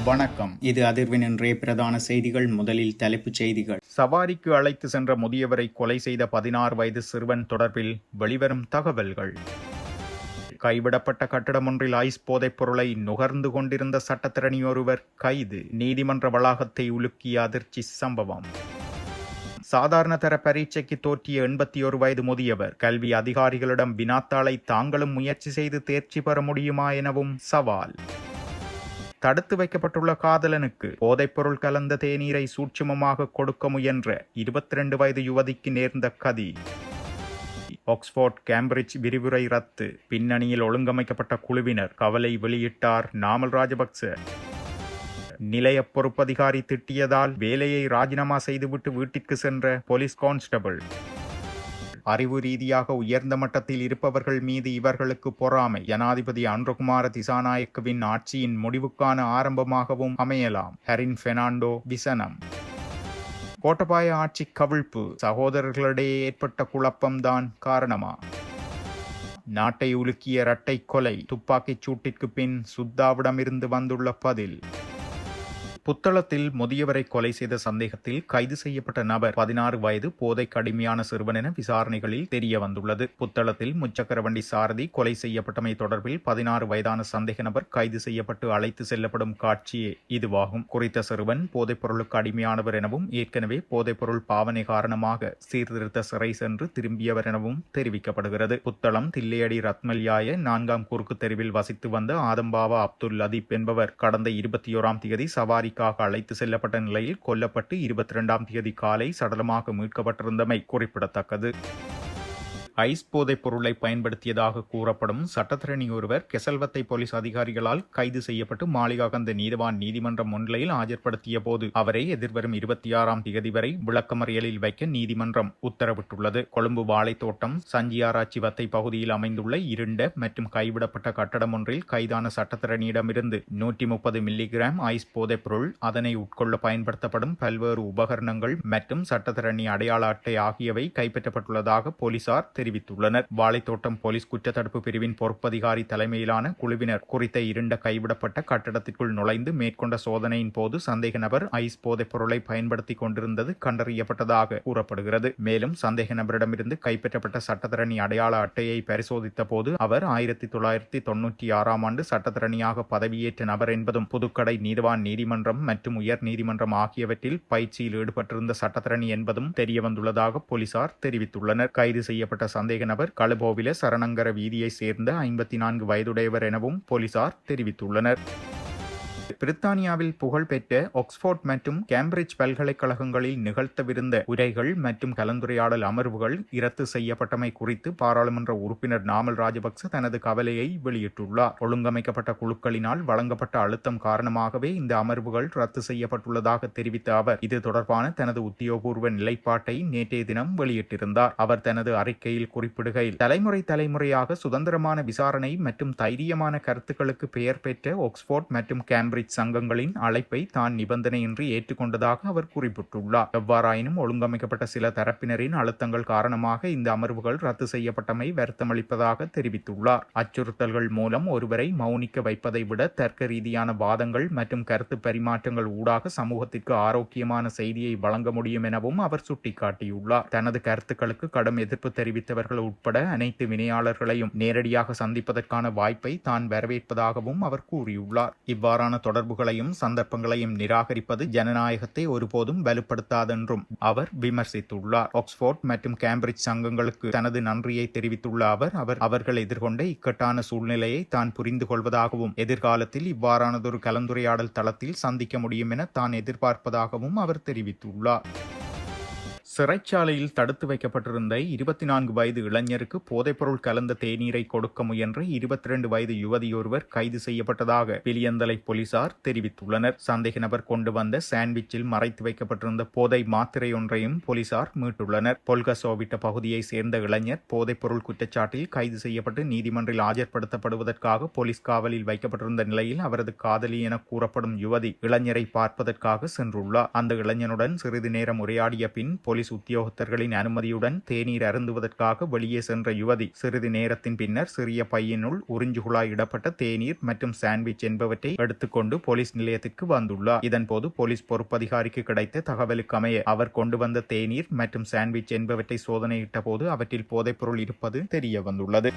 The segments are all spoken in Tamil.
வணக்கம். இது அதிர்வின் இன்றைய பிரதான செய்திகள். முதலில் தலைப்புச் செய்திகள். சவாரிக்கு அழைத்து சென்ற முதியவரை கொலை செய்த 16 வயது சிறுவன் தொடர்பில் வெளிவரும் தகவல்கள். கைவிடப்பட்ட கட்டடம் ஒன்றில் ஐஸ் போதைப் பொருளை நுகர்ந்து கொண்டிருந்த சட்டத்திரணி ஒருவர் கைது. நீதிமன்ற வளாகத்தை உலுக்கிய அதிர்ச்சி சம்பவம். சாதாரண தர பரீட்சைக்கு தோற்றிய 81 வயது முதியவர் கல்வி அதிகாரிகளிடம் வினாத்தாளை தாங்களும் முயற்சி செய்து தேர்ச்சி பெற முடியுமா எனவும் சவால். தடுத்து வைக்கப்பட்டுள்ள காதலனுக்கு போதைப்பொருள் கலந்த தேநீரை சூட்சுமமாக கொடுக்க முயன்ற 22 வயது யுவதிக்கு நேர்ந்த கதி. ஆக்ஸ்போர்ட் கேம்பிரிட்ஜ் விரிவுரை ரத்து. பின்னணியில் ஒழுங்கமைக்கப்பட்ட குழுவினர் கவலை வெளியிட்டார் நாமல் ராஜபக்ச. நிலைய பொறுப்பதிகாரி திட்டியதால் வேலையை ராஜினாமா செய்துவிட்டு வீட்டிற்கு சென்ற போலீஸ் கான்ஸ்டபிள். அறிவு ரீதியாக உயர்ந்த மட்டத்தில் இருப்பவர்கள் மீது இவர்களுக்கு பொறாமை. ஜனாதிபதி அன்ருகுமார திசாநாயக்கவின் ஆட்சியின் முடிவுக்கான ஆரம்பமாகவும் அமையலாம். ஹரின் பெர்னாண்டோ விசனம். கோட்டபாய ஆட்சி கவிழ்ப்பு. சகோதரர்களிடையே ஏற்பட்ட குழப்பம்தான் காரணமா? நாட்டை உலுக்கிய இரட்டை கொலை. துப்பாக்கிச் சூட்டிற்கு பின் சுத்தாவிடமிருந்து வந்துள்ள பதில். புத்தளத்தில் முதியவரை கொலை செய்த சந்தேகத்தில் கைது செய்யப்பட்ட நபர் 16 வயது போதைக்கு அடிமையான சிறுவன் என விசாரணைகளில் தெரிய வந்துள்ளது. புத்தளத்தில் முச்சக்கர வண்டி சாரதி கொலை செய்யப்பட்டமை தொடர்பில் 16 வயதான சந்தேக நபர் கைது செய்யப்பட்டு அழைத்து செல்லப்படும் காட்சியே இதுவாகும். குறித்த சிறுவன் போதைப் பொருளுக்கு அடிமையானவர் எனவும் ஏற்கனவே போதைப்பொருள் பாவனை காரணமாக சீர்திருத்த சிறை சென்று திரும்பியவர் எனவும் தெரிவிக்கப்படுகிறது. புத்தளம் தில்லையடி ரத்மல்யாய 4ஆம் குறுக்கு தெருவில் வசித்து வந்த ஆதம்பாவா அப்துல் லதீப் என்பவர் கடந்த 21ஆம் தேதி சவாரி அழைத்து செல்லப்பட்ட நிலையில் கொல்லப்பட்டு 22ஆம் தேதி காலை சடலமாக மீட்கப்பட்டிருந்தமை குறிப்பிடத்தக்கது. ஐஸ் போதைப் பொருளை பயன்படுத்தியதாக கூறப்படும் சட்டத்திரணி ஒருவர் கெசல்வத்தை போலீஸ் அதிகாரிகளால் கைது செய்யப்பட்டு மாளிகாகந்த நீதவான் நீதிமன்றம் முன்னிலையில் ஆஜர்படுத்திய போது அவரை எதிர்வரும் 26ஆம் தேதி வரை விளக்கமறியலில் வைக்க நீதிமன்றம் உத்தரவிட்டுள்ளது. கொழும்பு வாழைத்தோட்டம் சஞ்சியாராய்ச்சி வத்தை பகுதியில் அமைந்துள்ள இருண்ட மற்றும் கைவிடப்பட்ட கட்டடம் ஒன்றில் கைதான சட்டத்திரணியிடமிருந்து 130 மில்லிகிராம் ஐஸ் போதைப் பொருள், அதனை உட்கொள்ள பயன்படுத்தப்படும் பல்வேறு உபகரணங்கள் மற்றும் சட்டத்திரணி அடையாள அட்டை ஆகியவை கைப்பற்றப்பட்டுள்ளதாக போலீசார் தெரிவித்துள்ளனர். வாழைத்தோட்டம் போலீஸ் குற்றத்தடுப்பு பிரிவின் பொறுப்பதிகாரி தலைமையிலான குழுவினர் குறித்த இருண்ட கைவிடப்பட்ட கட்டடத்திற்குள் நுழைந்து மேற்கொண்ட சோதனையின் போது சந்தேக நபர் ஐஸ் போதைப் பொருளை பயன்படுத்திக் கொண்டிருந்தது கண்டறியப்பட்டதாக கூறப்படுகிறது. மேலும் சந்தேக நபரிடமிருந்து கைப்பற்றப்பட்ட சட்டத்திரணி அடையாள அட்டையை பரிசோதித்த போது அவர் 1996ஆம் ஆண்டு சட்டத்திரணியாக பதவியேற்ற நபர் என்பதும் புதுக்கடை நீதவான் நீதிமன்றம் மற்றும் உயர் நீதிமன்றம் ஆகியவற்றில் பயிற்சியில் ஈடுபட்டிருந்த சட்டத்திரணி என்பதும் தெரியவந்துள்ளதாக போலீசார் தெரிவித்துள்ளனர். கைது செய்யப்பட்ட சந்தேக நபர் களுபோவில சரணங்கர வீதியை சேர்ந்த 54 வயதுடையவர் எனவும் போலீசார் தெரிவித்துள்ளனர். பிரித்தானியாவில் புகழ்பெற்ற ஆக்ஸ்போர்ட் மற்றும் கேம்பிரிட்ஜ் பல்கலைக்கழகங்களில் நிகழ்த்தவிருந்த உரைகள் மற்றும் கலந்துரையாடல் அமர்வுகள் இரத்து செய்யப்பட்டமை குறித்து பாராளுமன்ற உறுப்பினர் நாமல் ராஜபக்ச தனது கவலையை வெளியிட்டுள்ளார். ஒழுங்கமைக்கப்பட்ட குழுக்களினால் வழங்கப்பட்ட அழுத்தம் காரணமாகவே இந்த அமர்வுகள் ரத்து செய்யப்பட்டுள்ளதாக தெரிவித்த அவர் இது தொடர்பான தனது உத்தியோகபூர்வ நிலைப்பாட்டை நேற்றைய தினம் வெளியிட்டிருந்தார். அவர் தனது அறிக்கையில் குறிப்பிடுகையில் தலைமுறையாக சுதந்திரமான விசாரணை மற்றும் தைரியமான கருத்துக்களுக்கு பெயர் பெற்ற ஆக்ஸ்போர்ட் மற்றும் கேம்பிரிட்ஜ் சங்கங்களின் அழைப்பை தான் நிபந்தனையின்றி ஏற்றுக்கொண்டதாக அவர் குறிப்பிட்டுள்ளார். எவ்வாறாயினும் ஒழுங்கமைக்கப்பட்ட சில தரப்பினரின் அழுத்தங்கள் காரணமாக இந்த அமர்வுகள் ரத்து செய்யப்பட்டமை வருத்தமளிப்பதாக தெரிவித்துள்ளார். அச்சுறுத்தல்கள் மூலம் ஒருவரை மௌனிக்க வைப்பதை விட தர்க்க ரீதியான வாதங்கள் மற்றும் கருத்து பரிமாற்றங்கள் ஊடாக சமூகத்திற்கு ஆரோக்கியமான செய்தியை வழங்க முடியும் எனவும் அவர் சுட்டிக்காட்டியுள்ளார். தனது கருத்துக்களுக்கு கடும் எதிர்ப்பு தெரிவித்தவர்கள் உட்பட அனைத்து வினையாளர்களையும் நேரடியாக சந்திப்பதற்கான வாய்ப்பை தான் வரவேற்பதாகவும் அவர் கூறியுள்ளார். இவ்வாறான தொடர்புகளையும் சந்தர்ப்பங்களையும் நிராகரிப்பது ஜனநாயகத்தை ஒருபோதும் வலுப்படுத்தாதென்றும் அவர் விமர்சித்துள்ளார். ஆக்ஸ்போர்ட் மற்றும் கேம்பிரிட்ஜ் சங்கங்களுக்கு தனது நன்றியை தெரிவித்துள்ள அவர்கள் எதிர்கொண்ட இக்கட்டான சூழ்நிலையை தான் புரிந்து கொள்வதாகவும் எதிர்காலத்தில் இவ்வாறானதொரு கலந்துரையாடல் தளத்தில் சந்திக்க முடியும் என தான் எதிர்பார்ப்பதாகவும் அவர் தெரிவித்துள்ளார். சிறைச்சாலையில் தடுத்து வைக்கப்பட்டிருந்த 24 வயது இளைஞருக்கு போதைப்பொருள் கலந்த தேநீரை கொடுக்க முயன்ற 22 வயது யுவதியொருவர் கைது செய்யப்பட்டதாக பிலியந்தலை போலீசார் தெரிவித்துள்ளனர். சந்தேக நபர் கொண்டு வந்த சாண்ட்விச்சில் மறைத்து வைக்கப்பட்டிருந்த போதை மாத்திரை ஒன்றையும் போலீசார் மீட்டுள்ளனர். பொல்கசோவிட்ட பகுதியை சேர்ந்த இளைஞர் போதைப்பொருள் குற்றச்சாட்டில் கைது செய்யப்பட்டு நீதிமன்றில் ஆஜர்படுத்தப்படுவதற்காக போலீஸ் காவலில் வைக்கப்பட்டிருந்த நிலையில் அவரது காதலி என கூறப்படும் யுவதி இளைஞரை பார்ப்பதற்காக சென்றுள்ளார். அந்த இளைஞனுடன் சிறிது நேரம் உரையாடிய பின் போலீஸ் போலீஸ் உத்தியோகத்தர்களின் அனுமதியுடன் தேநீர் அருந்துவதற்காக வெளியே சென்ற யுவதி சிறிது நேரத்தின் பின்னர் சிறிய பையினுள் உறிஞ்சுகுழாய் இடப்பட்ட தேநீர் மற்றும் சாண்ட்விச் என்பவற்றை எடுத்துக்கொண்டு போலீஸ் நிலையத்திற்கு வந்துள்ளார். இதன்போது போலீஸ் பொறுப்பதிகாரிக்கு கிடைத்த தகவலுக்கு அமைய அவர் கொண்டு வந்த தேநீர் மற்றும் சாண்ட்விச் என்பவற்றை சோதனையிட்ட போது அவற்றில் போதைப்பொருள் இருப்பது தெரிய வந்துள்ளது.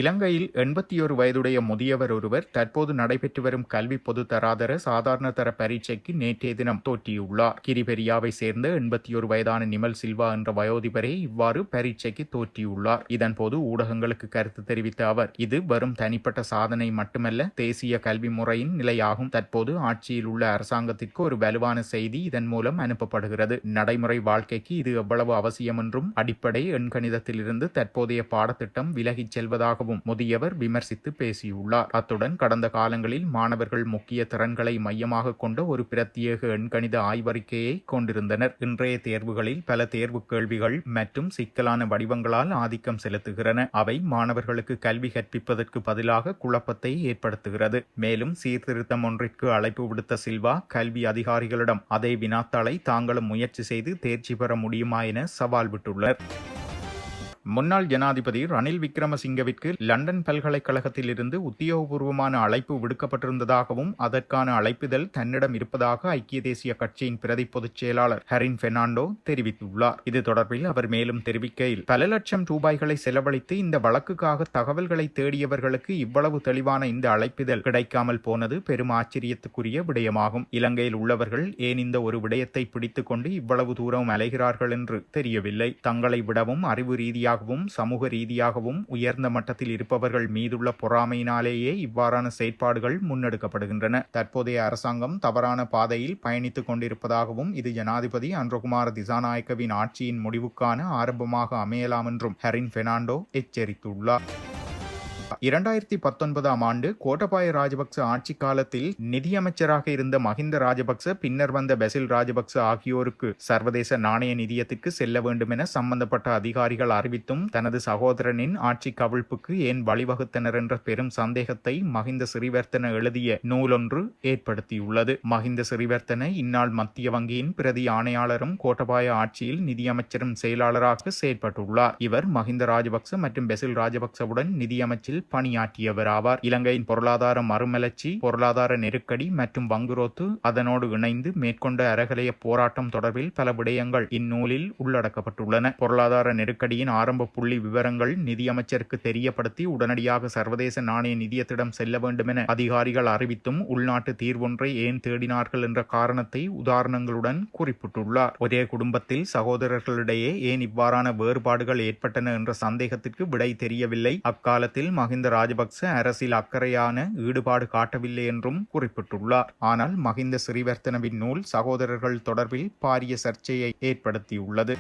இலங்கையில் 81 வயதுடைய முதியவர் ஒருவர் தற்போது நடைபெற்று வரும் கல்வி பொதுத்தராதர சாதாரண தர பரீட்சைக்கு நேற்றைய தினம் தோற்றியுள்ளார். கிரிபெரியாவை சேர்ந்த 81 வயதான நிமல் சில்வா என்ற வயோதிபரே இவ்வாறு பரீட்சைக்கு தோற்றியுள்ளார். இதன்போது ஊடகங்களுக்கு கருத்து தெரிவித்த அவர், இது வெறும் தனிப்பட்ட சாதனை மட்டுமல்ல, தேசிய கல்வி முறையின் நிலையாகும். தற்போது ஆட்சியில் உள்ள அரசாங்கத்திற்கு ஒரு வலுவான செய்தி இதன் மூலம் அனுப்பப்படுகிறது. நடைமுறை வாழ்க்கைக்கு இது எவ்வளவு அவசியம் என்றும் அடிப்படை எண்கணிதத்திலிருந்து தற்போதைய பாடத்திட்டம் விலகிச் செல்வதாக முதியவர் விமர்சித்து பேசியுள்ளார். அத்துடன் கடந்த காலங்களில் மாணவர்கள் முக்கிய திறன்களை மையமாக கொண்ட ஒரு பிரத்யேக எண்கணித ஆய்வறிக்கையை கொண்டிருந்தனர். இன்றைய தேர்வுகளில் பல தேர்வு கேள்விகள் மற்றும் சிக்கலான வடிவங்களால் ஆதிக்கம் செலுத்துகின்றன. அவை மாணவர்களுக்கு கல்வி கற்பிப்பதற்கு பதிலாக குழப்பத்தை ஏற்படுத்துகிறது. மேலும் சீர்திருத்தம் ஒன்றிற்கு அழைப்பு விடுத்த சில்வா கல்வி அதிகாரிகளிடம் அதே வினாத்தாளை தாங்களும் முயற்சி செய்து தேர்ச்சி பெற முடியுமா என சவால் விட்டுள்ளனர். முன்னாள் ஜனாதிபதி ரணில் விக்ரமசிங்கவிற்கு லண்டன் பல்கலைக்கழகத்தில் இருந்து உத்தியோகபூர்வமான அழைப்பு விடுக்கப்பட்டிருந்ததாகவும் அதற்கான அழைப்புதல் தன்னிடம் இருப்பதாக ஐக்கிய தேசிய கட்சியின் பிரதி பொதுச் செயலாளர் ஹரின் பெர்னாண்டோ தெரிவித்துள்ளார். இது தொடர்பில் அவர் மேலும் தெரிவிக்கையில், பல லட்சம் ரூபாய்களை செலவழித்து இந்த வழக்குக்காக தகவல்களை தேடியவர்களுக்கு இவ்வளவு தெளிவான இந்த அழைப்புதல் கிடைக்காமல் போனது பெரும் ஆச்சரியத்துக்குரிய விடயமாகும். இலங்கையில் உள்ளவர்கள் ஏன் இந்த ஒரு விடயத்தை பிடித்துக் கொண்டு இவ்வளவு தூரம் அலைகிறார்கள் என்று தெரியவில்லை. தங்களை விடவும் அறிவு ரீதியாக சமூக ரீதியாகவும் உயர்ந்த மட்டத்தில் இருப்பவர்கள் மீதுள்ள பொறாமையினாலேயே இவ்வாறான செயற்பாடுகள் முன்னெடுக்கப்படுகின்றன. தற்போதைய அரசாங்கம் தவறான பாதையில் பயணித்துக் கொண்டிருப்பதாகவும் இது ஜனாதிபதி அன்ரகுமார திசாநாயக்கவின் ஆட்சியின் முடிவுக்கான ஆரம்பமாக அமையலாம் என்றும் ஹரின் பெர்னாண்டோ எச்சரித்துள்ளார். 2019ஆம் ஆண்டு கோட்டபாய ராஜபக்ச ஆட்சி காலத்தில் நிதியமைச்சராக இருந்த மஹிந்த ராஜபக்ச பின்னர் வந்த பெசில் ராஜபக்ச ஆகியோருக்கு சர்வதேச நாணய நிதியத்திற்கு செல்ல வேண்டும் என சம்பந்தப்பட்ட அதிகாரிகள் அறிவித்தும் தனது சகோதரனின் ஆட்சி கவிழ்ப்புக்கு ஏன் வழிவகுத்தனர் என்ற பெரும் சந்தேகத்தை மஹிந்த சிறிவர்த்தன எழுதிய நூலொன்று ஏற்படுத்தியுள்ளது. மஹிந்த சிறிவர்த்தன இந்நாள் மத்திய வங்கியின் பிரதி ஆணையாளரும் கோட்டபாய ஆட்சியில் நிதியமைச்சரும் செயலாளராக செயற்பட்டுள்ளார். இவர் மஹிந்த ராஜபக்ச மற்றும் பெசில் ராஜபக்சவுடன் நிதியமைச்சில் பணியாற்றியவர் ஆவார். இலங்கையின் பொருளாதார மறுமலர்ச்சி, பொருளாதார நெருக்கடி மற்றும் வங்குரோத்து அதனோடு இணைந்து மேற்கொண்ட அறகலைய போராட்டம் தொடர்பில் பல விடயங்கள் இந்நூலில் உள்ளடக்கப்பட்டுள்ளன. பொருளாதார நெருக்கடியின் ஆரம்ப புள்ளி விவரங்கள் நிதியமைச்சருக்கு தெரியப்படுத்தி உடனடியாக சர்வதேச நாணய நிதியத்திடம் செல்ல வேண்டும் என அதிகாரிகள் அறிவித்தும் உள்நாட்டு தீர்வொன்றை ஏன் தேடினார்கள் என்ற காரணத்தை உதாரணங்களுடன் குறிப்பிட்டுள்ளார். ஒரே குடும்பத்தில் சகோதரர்களிடையே ஏன் இவ்வாறான வேறுபாடுகள் ஏற்பட்டன என்ற சந்தேகத்திற்கு விடை தெரியவில்லை. அக்காலத்தில் மஹிந்த ராஜபக்ச அரசியல் அக்கறையான ஈடுபாடு காட்டவில்லை என்றும் குறிப்பிட்டுள்ளார். ஆனால் மஹிந்த சிறிவர்த்தனவின் நூல் சகோதரர்கள் தொடர்பில் பாரிய சர்ச்சையை ஏற்படுத்தியுள்ளது.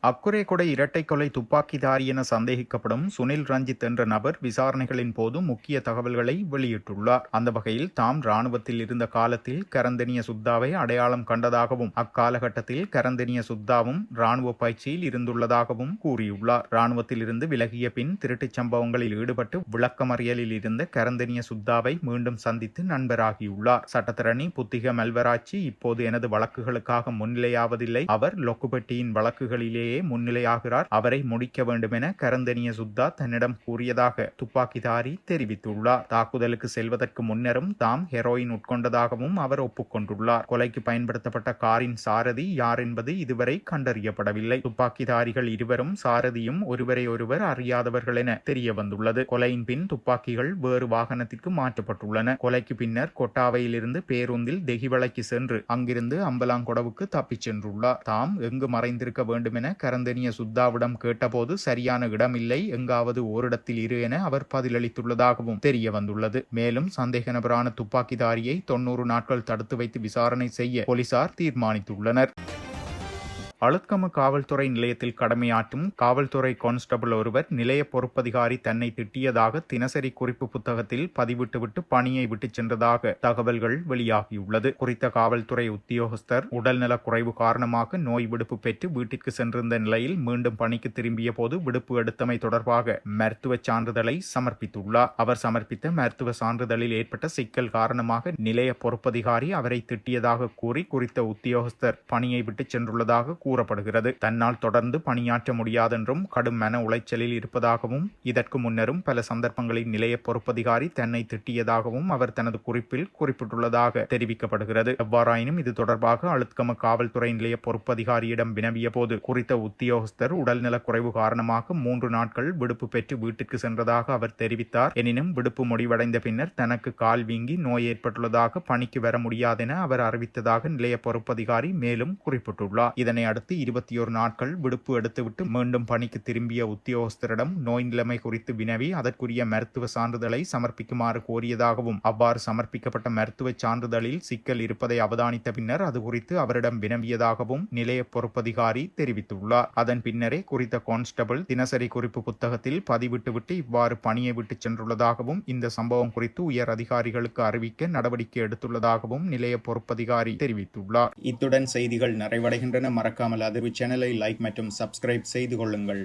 அக்குரே கொடை இரட்டை கொலை துப்பாக்கிதாரி என சந்தேகிக்கப்படும் சுனில் ரஞ்சித் என்ற நபர் விசாரணைகளின் போது முக்கிய தகவல்களை வெளியிட்டுள்ளார். அந்த வகையில் தாம் ராணுவத்தில் இருந்த காலத்தில் கரந்தனிய சுத்தாவை அடையாளம் கண்டதாகவும் அக்காலகட்டத்தில் கரந்தனிய சுத்தாவும் ராணுவ பயிற்சியில் இருந்துள்ளதாகவும் கூறியுள்ளார். ராணுவத்தில் இருந்து விலகிய பின் திருட்டுச் சம்பவங்களில் ஈடுபட்டு விளக்கமறியலில் இருந்த கரந்தனிய சுத்தாவை மீண்டும் சந்தித்து நண்பராகியுள்ளார். சட்டத்தரணி புத்திக மெல்வராட்சி இப்போது எனது வழக்குகளுக்காக முன்னிலையாவதில்லை. அவர் லொக்குபெட்டியின் வழக்குகளிலேயே முன்னிலையாகிறார். அவரை முடிக்க வேண்டும் என கரந்தனிய சுத்தா தன்னிடம் கூறியதாக துப்பாக்கிதாரி தெரிவித்துள்ளார். தாக்குதலுக்கு செல்வதற்கு முன்னரும் தாம் ஹெரோயின் உட்கொண்டதாகவும் அவர் ஒப்புக்கொண்டுள்ளார். கொலைக்கு பயன்படுத்தப்பட்ட காரின் சாரதி யார் என்பது இதுவரை கண்டறியப்படவில்லை. துப்பாக்கிதாரிகள் இருவரும் சாரதியும் ஒருவரை ஒருவர் அறியாதவர்கள் என தெரிய வந்துள்ளது. கொலையின் பின் துப்பாக்கிகள் வேறு வாகனத்திற்கு மாற்றப்பட்டுள்ளன. கொலைக்கு பின்னர் கொட்டாவையிலிருந்து பேருந்தில் தெஹிவளைக்கு சென்று அங்கிருந்து அம்பலாங்கொடவுக்கு தப்பிச் சென்றுள்ளார். தாம் எங்கு மறைந்திருக்க வேண்டும் என கரந்தனிய சுத்தாவிடம் கேட்டபோது சரியான இடமில்லை, எங்காவது ஓரிடத்தில் இரு என அவர் பதிலளித்துள்ளதாகவும் தெரிய வந்துள்ளது. மேலும் சந்தேக நபரான துப்பாக்கிதாரியை 90 நாட்கள் தடுத்து வைத்து விசாரணை செய்ய போலீசார் தீர்மானித்துள்ளனர். அளுத்கம காவல்துறை நிலையத்தில் கடமையாற்றும் காவல்துறை கான்ஸ்டபிள் ஒருவர் நிலைய பொறுப்பதிகாரி தன்னை திட்டியதாக தினசரி குறிப்பு புத்தகத்தில் பதிவிட்டுவிட்டு பணியை விட்டுச் சென்றதாக தகவல்கள் வெளியாகியுள்ளது. குறித்த காவல்துறை உத்தியோகஸ்தர் உடல்நலக் குறைவு காரணமாக நோய் விடுப்பு பெற்று வீட்டிற்கு சென்றிருந்த நிலையில் மீண்டும் பணிக்கு திரும்பிய போது விடுப்பு எடுத்தமை தொடர்பாக மருத்துவ சான்றிதழை சமர்ப்பித்துள்ளார். அவர் சமர்ப்பித்த மருத்துவ சான்றிதழில் ஏற்பட்ட சிக்கல் காரணமாக நிலைய பொறுப்பதிகாரி அவரை திட்டியதாக கூறி குறித்த உத்தியோகஸ்தர் பணியை விட்டு சென்றுள்ளதாக கூறப்படுகிறது. தன்னால் தொடர்ந்து பணியாற்ற முடியாதென்றும் கடும் மன உளைச்சலில் இருப்பதாகவும் இதற்கு முன்னரும் பல சந்தர்ப்பங்களில் நிலைய பொறுப்பதிகாரி தன்னை திட்டியதாகவும் அவர் தனது குறிப்பில் குறிப்பிட்டுள்ளதாக தெரிவிக்கப்படுகிறது. எவ்வாறாயினும் இது தொடர்பாக அளுத்கம காவல்துறை நிலைய பொறுப்பதிகாரியிடம் வினவிய போது குறித்த உத்தியோகஸ்தர் உடல்நலக் குறைவு காரணமாக 3 நாட்கள் விடுப்பு பெற்று வீட்டிற்கு சென்றதாக அவர் தெரிவித்தார். எனினும் விடுப்பு முடிவடைந்த பின்னர் தனக்கு கால் வீங்கி நோய் ஏற்பட்டுள்ளதாக பணிக்கு வர முடியாதென அவர் அறிவித்ததாக நிலைய பொறுப்பதிகாரி மேலும் குறிப்பிட்டுள்ளார். இதனை அடுத்து 21 நாட்கள் விடுப்பு எடுத்துவிட்டு மீண்டும் பணிக்கு திரும்பிய உத்தியோகஸ்தரிடம் நோய் நிலைமை குறித்து வினவி அதற்குரிய மருத்துவ சான்றிதழை சமர்ப்பிக்குமாறு கோரியதாகவும் அவ்வாறு சமர்ப்பிக்கப்பட்ட மருத்துவ சான்றிதழில் சிக்கல் இருப்பதை அவதானித்த பின்னர் அது குறித்து அவரிடம் வினவியதாகவும் நிலைய பொறுப்பதிகாரி தெரிவித்துள்ளார். அதன் பின்னரே குறித்த கான்ஸ்டபிள் தினசரி குறிப்பு புத்தகத்தில் பதிவிட்டுவிட்டு இவ்வாறு பணியை விட்டு சென்றுள்ளதாகவும் இந்த சம்பவம் குறித்து உயர் அதிகாரிகளுக்கு அறிவிக்க நடவடிக்கை எடுத்துள்ளதாகவும் நிலைய பொறுப்பதிகாரி தெரிவித்துள்ளார். இத்துடன் செய்திகள் நிறைவடைகின்றன. மறக்காமல் அதிர்வு சேனலை லைக் மற்றும் சப்ஸ்கிரைப் செய்து கொள்ளுங்கள்.